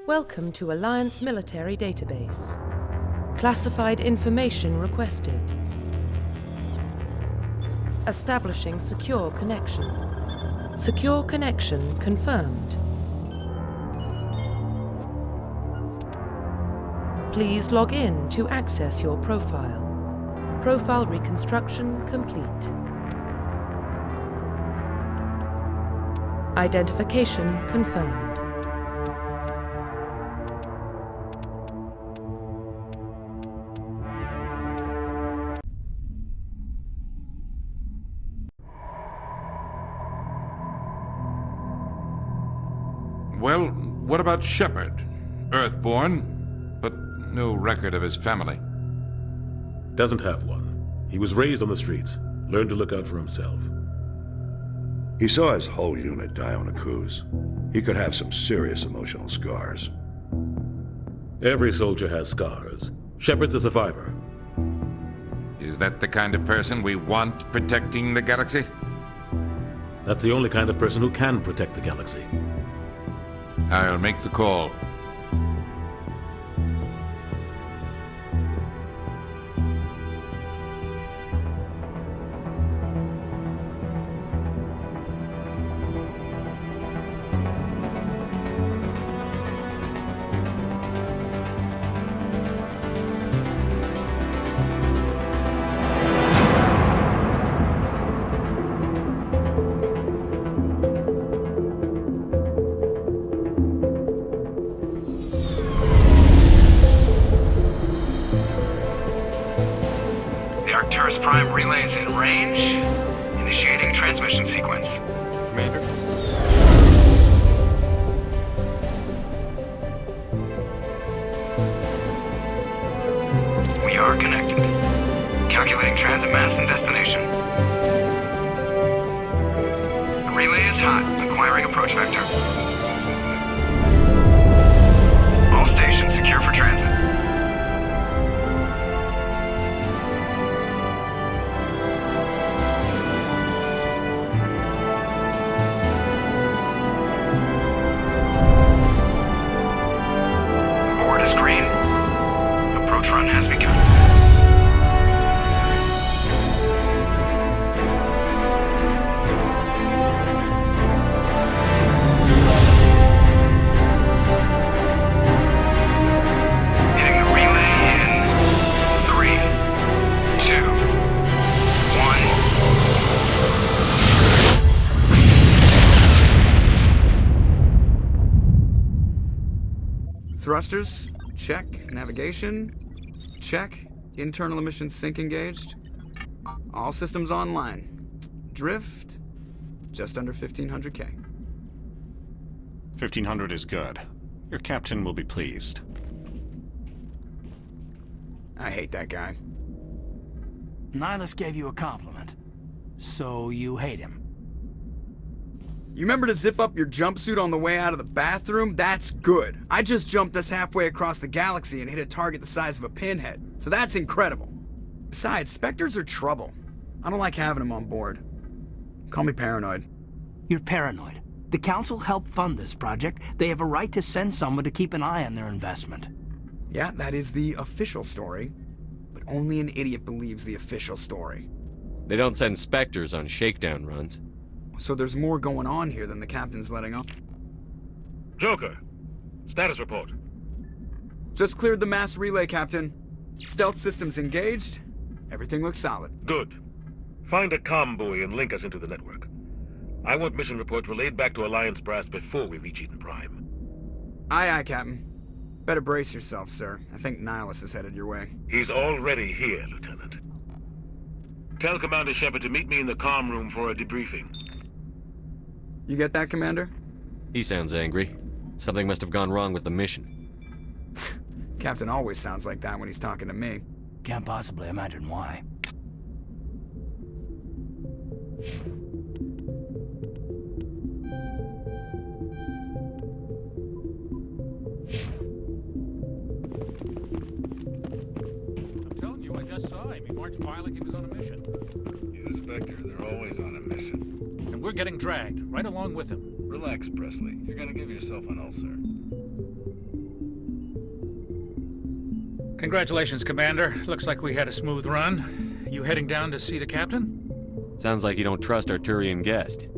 Welcome to Alliance Military Database. Classified information requested. Establishing secure connection. Secure connection confirmed. Please log in to access your profile. Profile reconstruction complete. Identification confirmed. Well, what about Shepard? Earthborn, but no record of his family. Doesn't have one. He was raised on the streets, learned to look out for himself. He saw his whole unit die on a cruise. He could have some serious emotional scars. Every soldier has scars. Shepard's a survivor. Is that the kind of person we want protecting the galaxy? That's the only kind of person who can protect the galaxy. I'll make the call. Arcturus Prime relays in range. Initiating transmission sequence. Commander. We are connected. Calculating transit mass and destination. The relay is hot. Acquiring approach vector. All stations secure for transit. Green. Approach run has begun. Hitting the relay in 3, 2, 1. Thrusters. Check. Navigation. Check. Internal emission sync engaged. All systems online. Drift. Just under 1500K. 1500 is good. Your captain will be pleased. I hate that guy. Nihilus gave you a compliment. So you hate him. You remember to zip up your jumpsuit on the way out of the bathroom? That's good. I just jumped us halfway across the galaxy and hit a target the size of a pinhead. So that's incredible. Besides, Spectres are trouble. I don't like having them on board. Call me paranoid. You're paranoid. The Council helped fund this project. They have a right to send someone to keep an eye on their investment. Yeah, that is the official story. But only an idiot believes the official story. They don't send Spectres on shakedown runs. So there's more going on here than the captain's letting on. Joker, status report. Just cleared the mass relay, Captain. Stealth systems engaged. Everything looks solid. Good. Find a comm buoy and link us into the network. I want mission reports relayed back to Alliance Brass before we reach Eden Prime. Aye, aye, Captain. Better brace yourself, sir. I think Nihilus is headed your way. He's already here, Lieutenant. Tell Commander Shepard to meet me in the comm room for a debriefing. You get that, Commander? He sounds angry. Something must have gone wrong with the mission. Captain always sounds like that when he's talking to me. Can't possibly imagine why. I'm telling you, I just saw him. He marched by like he was on a mission. He's a Spectre. They're always on a mission. And we're getting dragged, right along with him. Relax, Presley. You're gonna give yourself an ulcer. Congratulations, Commander. Looks like we had a smooth run. You heading down to see the captain? Sounds like you don't trust our Turian guest.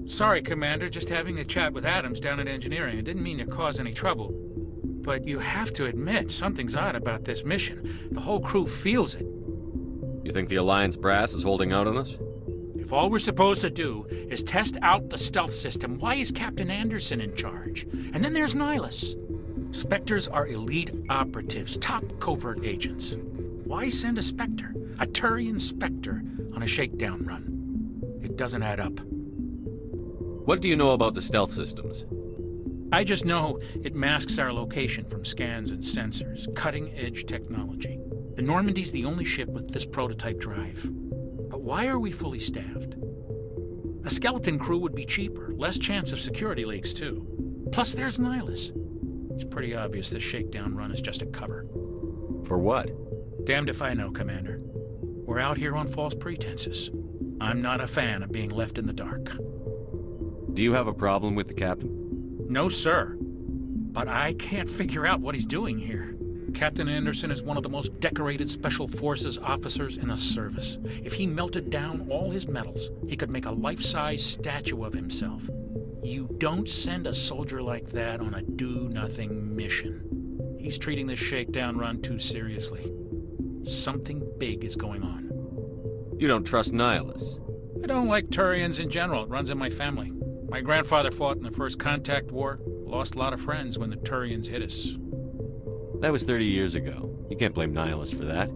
Sorry, Commander. Just having a chat with Adams down at engineering. I didn't mean to cause any trouble. But you have to admit, something's odd about this mission. The whole crew feels it. You think the Alliance brass is holding out on us? If all we're supposed to do is test out the stealth system, why is Captain Anderson in charge? And then there's Nihilus. Spectres are elite operatives, top covert agents. Why send a Spectre, a Turian Spectre, on a shakedown run? It doesn't add up. What do you know about the stealth systems? I just know it masks our location from scans and sensors. Cutting-edge technology. The Normandy's the only ship with this prototype drive. But why are we fully staffed? A skeleton crew would be cheaper, less chance of security leaks too. Plus there's Nihilus. It's pretty obvious this shakedown run is just a cover. For what? Damned if I know, Commander. We're out here on false pretenses. I'm not a fan of being left in the dark. Do you have a problem with the captain? No, sir. But I can't figure out what he's doing here. Captain Anderson is one of the most decorated Special Forces officers in the service. If he melted down all his medals, he could make a life-size statue of himself. You don't send a soldier like that on a do-nothing mission. He's treating this shakedown run too seriously. Something big is going on. You don't trust Nihilus? I don't like Turians in general. It runs in my family. My grandfather fought in the First Contact War. Lost a lot of friends when the Turians hit us. That was 30 years ago. You can't blame Nihilus for that.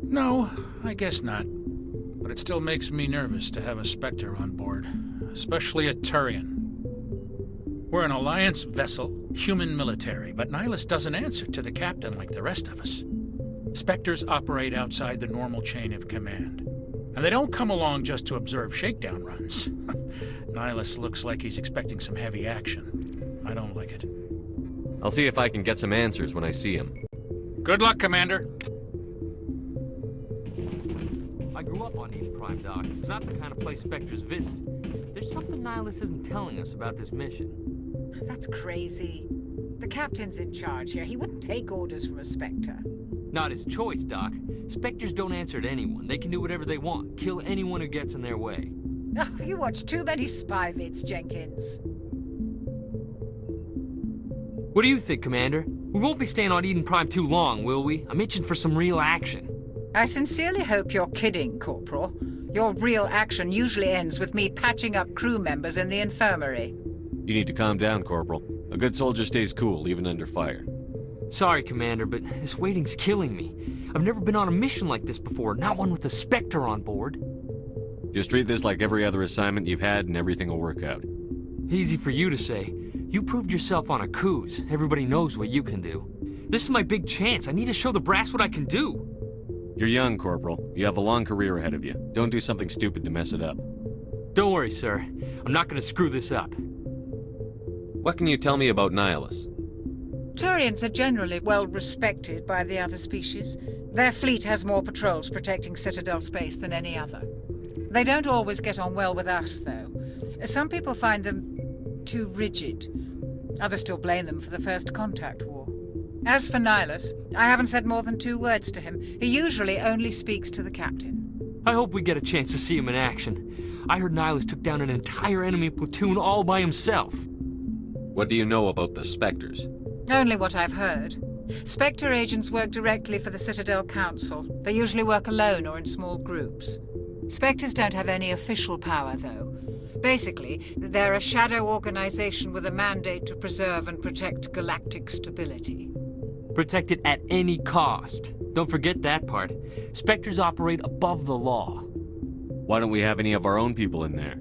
No, I guess not. But it still makes me nervous to have a Spectre on board. Especially a Turian. We're an Alliance vessel, human military, but Nihilus doesn't answer to the captain like the rest of us. Spectres operate outside the normal chain of command. And they don't come along just to observe shakedown runs. Nihilus looks like he's expecting some heavy action. I don't like it. I'll see if I can get some answers when I see him. Good luck, Commander. I grew up on Eden Prime, Doc. It's not the kind of place Spectres visit. There's something Nihilus isn't telling us about this mission. That's crazy. The captain's in charge here. He wouldn't take orders from a Spectre. Not his choice, Doc. Spectres don't answer to anyone. They can do whatever they want. Kill anyone who gets in their way. Oh, you watch too many spy vids, Jenkins. What do you think, Commander? We won't be staying on Eden Prime too long, will we? I'm itching for some real action. I sincerely hope you're kidding, Corporal. Your real action usually ends with me patching up crew members in the infirmary. You need to calm down, Corporal. A good soldier stays cool, even under fire. Sorry, Commander, but this waiting's killing me. I've never been on a mission like this before, not one with a Spectre on board. Just treat this like every other assignment you've had and everything will work out. Easy for you to say. You proved yourself on Akuz. Everybody knows what you can do. This is my big chance. I need to show the brass what I can do. You're young, Corporal. You have a long career ahead of you. Don't do something stupid to mess it up. Don't worry, sir. I'm not gonna screw this up. What can you tell me about Nihilus? Turians are generally well respected by the other species. Their fleet has more patrols protecting Citadel space than any other. They don't always get on well with us, though. Some people find them too rigid. Others still blame them for the First Contact War. As for Nihilus, I haven't said more than 2 words to him. He usually only speaks to the captain. I hope we get a chance to see him in action. I heard Nihilus took down an entire enemy platoon all by himself. What do you know about the Spectres? Only what I've heard. Spectre agents work directly for the Citadel Council. They usually work alone or in small groups. Spectres don't have any official power, though. Basically, they're a shadow organization with a mandate to preserve and protect galactic stability. Protect it at any cost. Don't forget that part. Spectres operate above the law. Why don't we have any of our own people in there?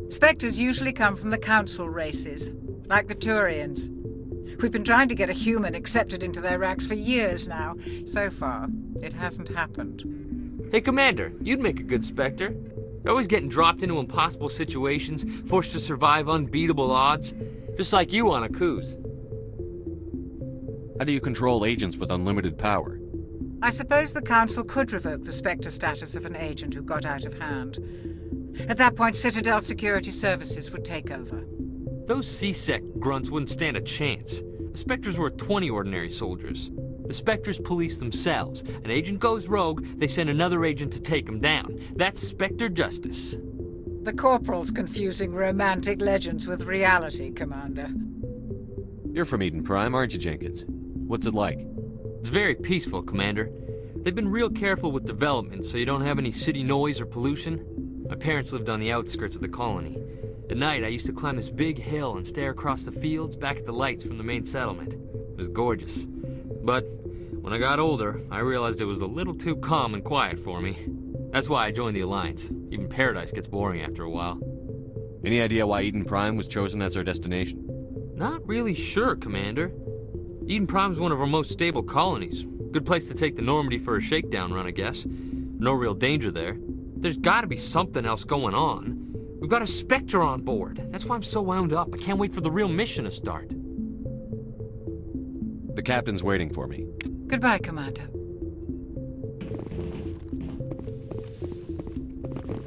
Spectres usually come from the Council races, like the Turians. We've been trying to get a human accepted into their ranks for years now. So far, it hasn't happened. Hey, Commander, you'd make a good Spectre. You're always getting dropped into impossible situations, forced to survive unbeatable odds, just like you on Akuz. How do you control agents with unlimited power? I suppose the Council could revoke the Spectre status of an agent who got out of hand. At that point, Citadel Security Services would take over. Those C-Sec grunts wouldn't stand a chance. The Spectres were 20 ordinary soldiers. The Spectres police themselves. An agent goes rogue, they send another agent to take him down. That's Spectre justice. The Corporal's confusing romantic legends with reality, Commander. You're from Eden Prime, aren't you, Jenkins? What's it like? It's very peaceful, Commander. They've been real careful with development so you don't have any city noise or pollution. My parents lived on the outskirts of the colony. At night, I used to climb this big hill and stare across the fields back at the lights from the main settlement. It was gorgeous. But when I got older, I realized it was a little too calm and quiet for me. That's why I joined the Alliance. Even Paradise gets boring after a while. Any idea why Eden Prime was chosen as our destination? Not really sure, Commander. Eden Prime's one of our most stable colonies. Good place to take the Normandy for a shakedown run, I guess. No real danger there. There's gotta be something else going on. We've got a Spectre on board. That's why I'm so wound up. I can't wait for the real mission to start. The captain's waiting for me. Goodbye, Commander.